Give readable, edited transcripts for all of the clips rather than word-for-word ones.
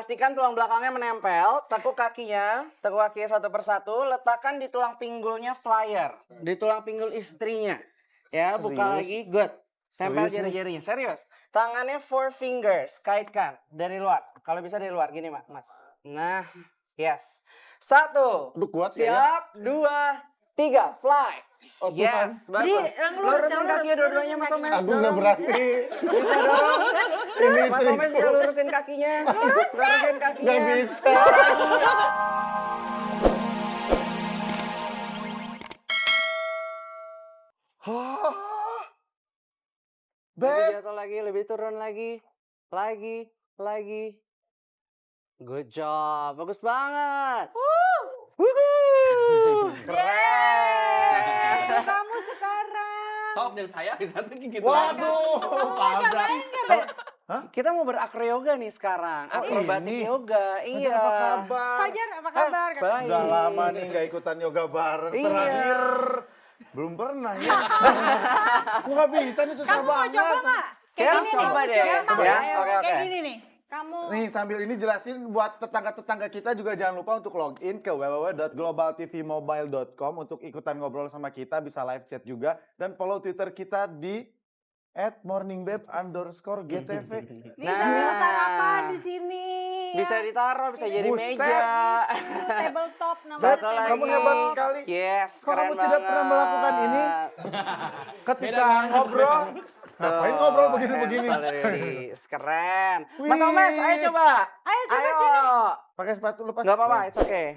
pastikan tulang belakangnya menempel, tekuk kakinya satu persatu, letakkan di tulang pinggulnya flyer, di tulang pinggul istrinya. Ya, buka lagi, good. Tempel jari-jarinya, serius. Tangannya 4 fingers, kaitkan dari luar. Kalau bisa dari luar, gini Mas. Nah, yes. 1, Aduh, kuat siap, 2, 3, fly. Oh, Tuhan. Yes, bagus. yang lurus, Lurusin kaki dua-duanya Mas Omen. Aku nggak berani. Bisa dorong. Ini Mas Omen bisa lurusin kakinya. Lurusin kakinya. nggak bisa. Lebih Beb, jatuh lagi, lebih turun lagi. Lagi. Good job, bagus banget. Wuhuu. Keren. Kamu sekarang. Sok yang saya satu gitu. waduh, pada. Kita mau berakroyoga nih sekarang. Akrobatik ini? yoga. Iya. Apa kabar? Fajar apa kabar? Baik. Udah lama nih nggak ikutan yoga bareng. Iya. Terakhir belum pernah ya. Aku nggak bisa nih, susah Kamu mau banget. coba nggak? Kayak harus gini nih. coba deh. Gampang Ya, ya. oke. Kayak gini nih. Kamu Nih sambil ini jelasin buat tetangga-tetangga kita juga jangan lupa untuk login ke www.globaltvmobile.com untuk ikutan ngobrol sama kita, bisa live chat juga dan follow Twitter kita di @morningbeb_gtv. bisa sarapan di sini. Bisa ditaruh, bisa jadi Buset. meja. Tabletop namanya. Satu Beb, lagi. kamu hebat sekali. Yes, Kok keren kamu tidak pernah melakukan ini? Ketika ngobrol, ngapain ngobrol begini-begini? Release. Keren. Wih. Mas Omes, ayo coba. Ayo coba sini. Pakai sepatu lepas. Gak apa-apa, it's okay.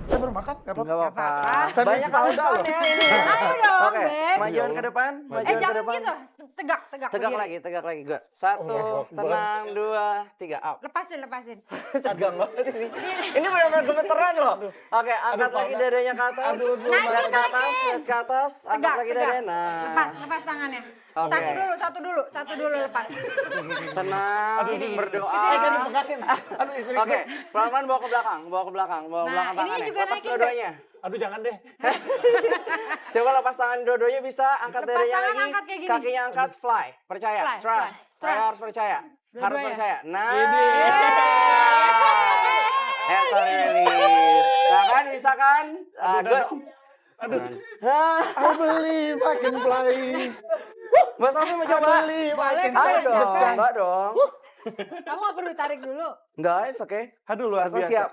Saya baru makan, nggak apa-apa. Gak apa-apa. Sandwich Banyak Valda loh. alasannya ini. Ayo dong, Oke, Beb. majuan ke depan. Majuan ke Jangan depan. gitu. Tegak. Tegak berdiri. lagi. Good. 1, Allahu Akbar. tenang, 2, 3, up. Lepasin. Tegang banget ini. Ini benar-benar gemeteran loh. Oke, angkat lagi dadanya ke atas. Aduh, Lihat ke atas, lihat ke atas. Angkat Tegak. lagi dadanya. Nah. Lepas tangannya. Oke. Satu dulu lepas. Tenang, berdoa. Jangan dipegangin. Aduh, istri. Oke, pelan-pelan bawa ke belakang. Bawa ke belakang Nah, ininya tangannya. juga Lepas naikin, dua-duanya. Aduh, jangan deh. Coba lepas tangan dua-duanya bisa. Angkat Lepas dadanya tangan, lagi. angkat kayak gini. Kakinya angkat, fly. Percaya, Fly, trust. fly, Saya trust. harus percaya. Harus Dua-duanya. percaya. Nah. Ini. Sorry, release. Nah kan, bisa kan? Good. Aduh. Hah, I believe I can fly. Mas Ovi mau I coba? believe I can Ayo touch the dong, sky. enggak dong. Kamu nggak perlu tarik dulu. Enggak, it's okay. Aduh, luar Aku biasa. siap.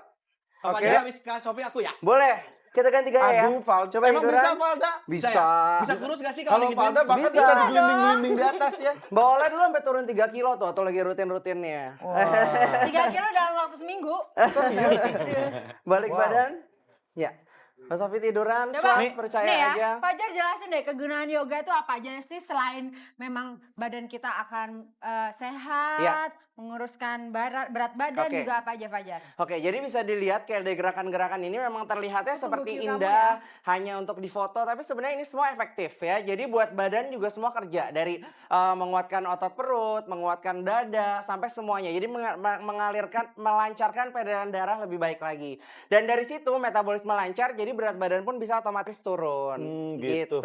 Apa Oke. aja habis ke Shopee aku ya? Boleh. Kita ganti gaya ya. Aduh, Valda. Coba Emang tiduran. bisa, Valda? Bisa. Bisa kurus gak sih Kalau kalau Valda bahkan Bisa bisa digelinding-gelinding di atas ya. Mbak Ola dulu sampai turun 3 kilo tuh atau lagi rutin-rutinnya. 3 kilo dalam waktu seminggu. Balik Wow. badan. Ya. Mas Ovi tiduran, Coba trust, percaya nih ya, aja. Fajar jelasin deh kegunaan yoga itu apa aja sih selain memang badan kita akan sehat, Iya. menguruskan berat badan Oke. juga apa aja Fajar? Oke, jadi bisa dilihat kayak dari gerakan-gerakan ini memang terlihatnya seperti kamu indah, hanya untuk difoto, tapi sebenarnya ini semua efektif ya. Jadi buat badan juga semua kerja, dari menguatkan otot perut, menguatkan dada, sampai semuanya. Jadi melancarkan peredaran darah lebih baik lagi. Dan dari situ metabolisme lancar, jadi berat badan pun bisa otomatis turun. Gitu.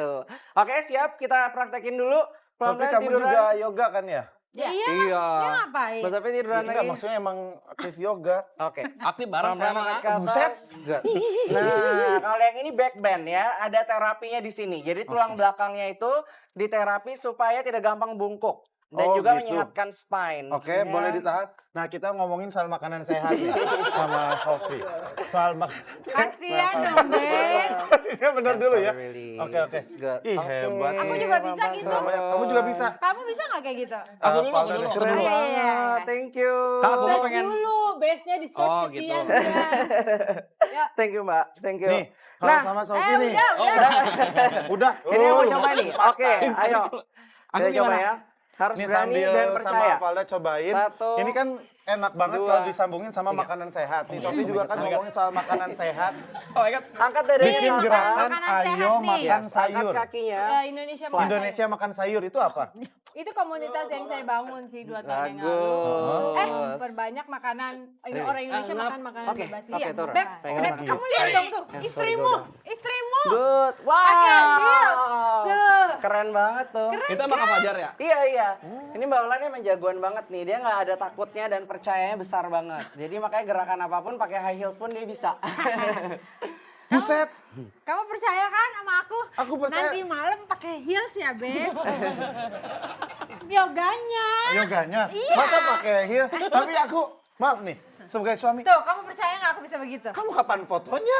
Oke, siap, kita praktekin dulu. Tapi Pelan-pelan kamu tiduran. juga yoga kan ya? Ya, Iya. Dia ngapain? Mas Ovi tiduran Enggak, lagi. maksudnya emang aktif yoga. Oke. aktif bareng Pelan-pelan sama angkat ke atas. Buset. Good. Nah, kalau yang ini back bend ya, ada terapinya di sini. Jadi tulang belakangnya itu diterapi supaya tidak gampang bungkuk dan Oh, juga gitu. menyehatkan spine. Oke, Ya. boleh ditahan. Nah, kita ngomongin soal makanan sehat nih sama Sofi. Soal makanan Kasihan dong, Ben. Ya benar dulu ya. Release. Oke. Good. Ih, Oke, hebat. Aku juga bisa gitu. Kamu juga bisa. Kamu bisa nggak kayak gitu? Aku dulu, Valda aku dulu. deh. Keren Iya, iya, banget. iya. Thank you. Kak, aku mau Stretch pengen dulu, base-nya di stretch Oh, kesian gitu. dia. Thank you, Mbak. Thank you. Nih, kalau Nah, sama Sofi nih. Udah. Udah. Ini yang mau Oh, coba nih. Oke, ayo. Aku Kita coba gimana? ya. Harus Ini berani sambil dan sama percaya. Valda cobain. Satu, Ini kan enak banget dua, kalau disambungin sama tiga. makanan sehat. Nih, Sofi juga kan ngomongin soal makanan sehat. Oh my god. Angkat dadanya. Bikin makanan- gerakan makanan ayo sehat nih. makan Yes, sayur. Angkat kakinya. Indonesia Fly. makan. Indonesia makan sayur itu apa? Itu komunitas yang saya bangun sih 2 tahun yang Bagus. lalu. Memperbanyak makanan orang Indonesia ngap. makan makanan Oke, berbasis. oke, turun. Beb, Pegang Beb, tangan. kamu lihat dong tuh, Sorry, istrimu, go down. istrimu Good. Pakai heels. Wow. Tuh. Keren banget tuh. Kita sama Kak Fajar ya? Iya, iya. Ini Mbak Ulan emang jagoan banget nih. Dia nggak ada takutnya dan percayanya besar banget. Jadi makanya gerakan apapun pakai high heels pun dia bisa. Buset. Kamu percaya kan sama aku? Aku percaya. Nanti malam pakai heels ya, Beb. Yoganya. Yoganya. Iya. Masa pakai heel? Tapi aku, maaf nih, sebagai suami, Tuh, kamu percaya nggak aku bisa begitu? kamu kapan fotonya?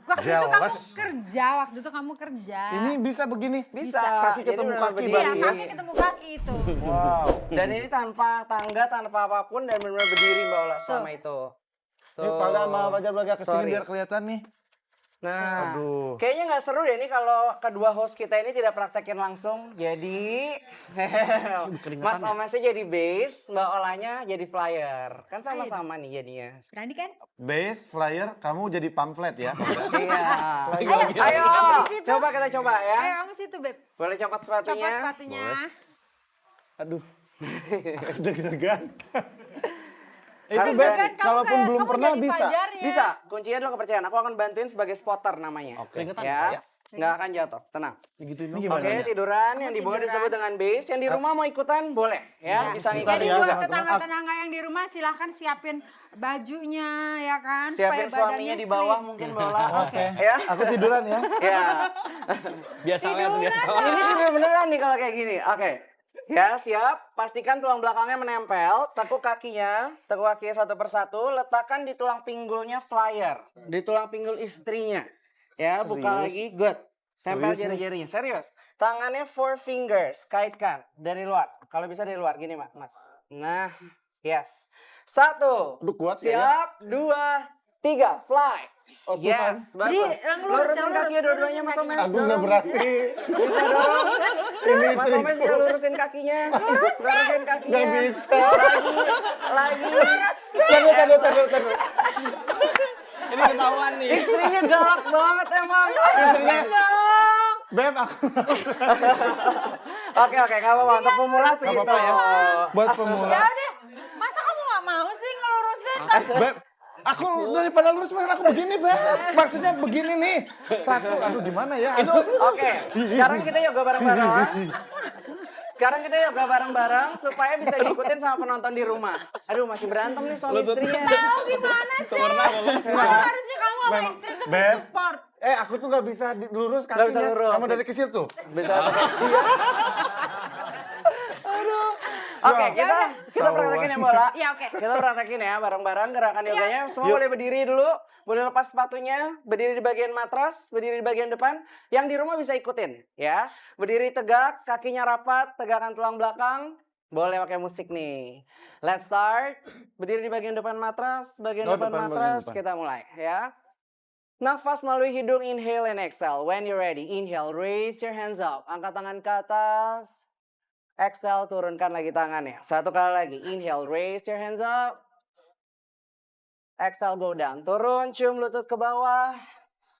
Waktu itu kamu Jelas. kerja, waktu itu kamu kerja. Ini bisa begini? Bisa. Kaki Jadi ketemu benar-benar kaki berdiri. Iya, barier. kaki ketemu kaki itu. Wow. Dan ini tanpa tangga, tanpa apapun dan benar-benar berdiri Mbak Ulan selama itu. Ini pada sama Fajar agak kesini Sorry. biar kelihatan nih. Nah, Aduh. kayaknya nggak seru deh nih kalau kedua host kita ini tidak praktekin langsung. Jadi, Mas Omesnya jadi bass, Mbak Olanya jadi flyer. Kan sama-sama nih jadinya. Berani kan? Base, flyer, kamu jadi pamflet ya. Iya. Lagi-lagi. Ayo, Kamu di situ. coba kita coba ya. Ayo kamu situ, Beb. Boleh copot sepatunya? Copot sepatunya. Aduh. Deg-degan. Itu Harus Beb, berani. kalaupun belum kamu pernah jadi bisa. Fajarnya. Bisa, kuncinya adalah kepercayaan. Aku akan bantuin sebagai spotter namanya. Keringetan Ya, ya? nggak akan jatuh, tenang. Begitu ini Oke, gimana? tiduran. Yang di bawah tiduran. disebut dengan base. Yang di rumah mau ikutan, boleh. Ya, bisa Jadi ngikutin ya, buat juga. tetangga-tetangga yang di rumah silahkan siapin bajunya ya kan. Siapin supaya suaminya badannya di bawah slim. mungkin bola. Oke. Ya. Aku tiduran ya. Ya. Biasa banget, biasa banget. Ini tidur beneran nih kalau kayak gini. Oke. Ya, siap. Pastikan tulang belakangnya menempel. Tekuk kakinya satu persatu. Letakkan di tulang pinggulnya flyer. Di tulang pinggul istrinya. Ya, buka Serius? lagi. Good. Tempel Serius nih? jari-jarinya. Serius. Tangannya 4 fingers. Kaitkan dari luar. Kalau bisa dari luar. Gini, Mas. Nah, yes. 1. Aduh, kuat ya. Siap. 2, 3. Fly. Oh, Tuhan. Yes, Jadi, bagus. yang lurus, Lurusin yang lurus, kakinya dua-duanya lurusin Mas kakinya. Omes. Aku nggak dorong. berani. Bisa dorong. Ini Mas Omes bisa lurusin kakinya. Lurusin kakinya. Nggak bisa. Lagi. Taduh. Ini ketahuan nih. Istrinya galak banget emang. Beb, aku Oke, nggak apa-apa. Untuk pemula segitu. apa-apa ya. Buat pemula. Ya udah, masa kamu nggak mau sih ngelurusin? Beb, aku daripada lurus malah aku begini, Beb. Maksudnya begini nih. Satu, aduh gimana ya? Aduh. Oke, sekarang kita yoga bareng-bareng. Sekarang kita yoga bareng-bareng supaya bisa diikutin sama penonton di rumah. Aduh, masih berantem nih suami istrinya. Tahu gimana sih? Harusnya kamu sama Memang, istri tuh Beb. support. Aku tuh gak bisa lurus kakinya. Nggak bisa lurus. Kamu dari kecil tuh. Bisa. Oke, kita praktekin ya bola. Iya, oke. Kita praktekin ya bareng-bareng gerakan yoganya. Semua Yuk. boleh berdiri dulu, boleh lepas sepatunya, berdiri di bagian matras, berdiri di bagian depan. Yang di rumah bisa ikutin ya. Berdiri tegak, kakinya rapat, tegakkan tulang belakang. Boleh pakai musik nih. Let's start. Berdiri di bagian depan matras, bagian Oh, depan depan, matras. bagian depan. Kita mulai ya. Nafas melalui hidung, inhale and exhale. When you're ready, inhale, raise your hands up. Angkat tangan ke atas. Exhale, turunkan lagi tangannya. Satu kali lagi. Inhale, raise your hands up. Exhale, go down. Turun, cium lutut ke bawah.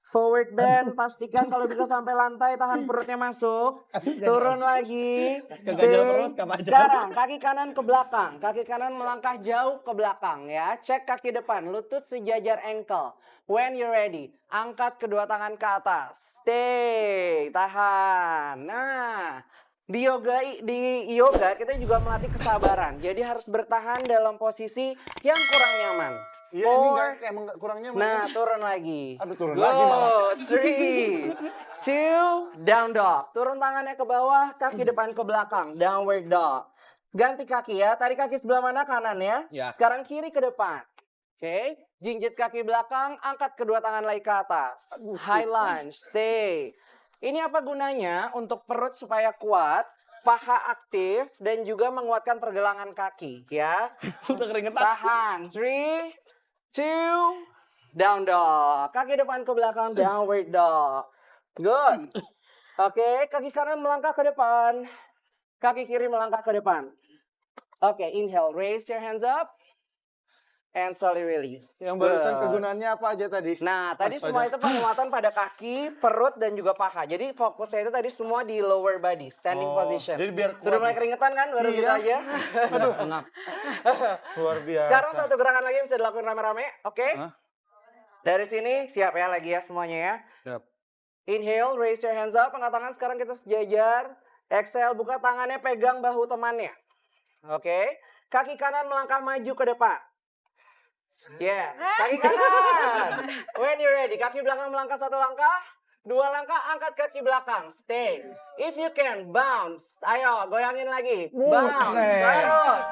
Forward bend, pastikan kalau bisa sampai lantai, tahan perutnya masuk. Turun lagi. Keganjal perut, Kak Fajar. Sekarang, kaki kanan ke belakang. Kaki kanan melangkah jauh ke belakang ya. Cek kaki depan, lutut sejajar ankle. When you're ready, angkat kedua tangan ke atas. Stay, tahan. Nah, di yoga kita juga melatih kesabaran. Jadi harus bertahan dalam posisi yang kurang nyaman. Iya, ini Four. emang nggak kurangnya. Nah, turun lagi. Aduh, turun lagi malah. 3, 2, down dog. Turun tangannya ke bawah, kaki depan ke belakang. Downward dog. Ganti kaki ya. Tadi kaki sebelah mana? Kanan ya. Ya. Sekarang kiri ke depan. Oke. Jinjit kaki belakang, angkat kedua tangan lagi ke atas. High lunge, stay. Ini apa gunanya? Untuk perut supaya kuat, paha aktif, dan juga menguatkan pergelangan kaki ya. Udah keringetan. Tahan. 3, 2, down dog. Kaki depan ke belakang, downward dog. Good. Oke, kaki kanan melangkah ke depan. Kaki kiri melangkah ke depan. Oke, inhale, raise your hands up. And slowly release. Yang barusan Good. kegunaannya apa aja tadi? Nah, tadi Mas semua Fajar. itu penguatan pada kaki, perut, dan juga paha. Jadi fokusnya itu tadi semua di lower body, standing Oh, position. jadi biar Sudah kuat mulai nih. keringetan kan? Baru Iya. gitu aja. Luar biasa. Sekarang satu gerakan lagi bisa dilakukan rame-rame, oke? Hah? Dari sini siap ya lagi ya semuanya ya. Siap. Inhale, raise your hands up. Angkat tangan sekarang kita sejajar. Exhale, buka tangannya, pegang bahu temannya. Oke. Kaki kanan melangkah maju ke depan. Ya, kaki kanan. When you're ready, kaki belakang melangkah 1 langkah. 2 langkah, angkat kaki belakang. Stay. If you can, bounce. Ayo, goyangin lagi. Bounce. Buset. Terus.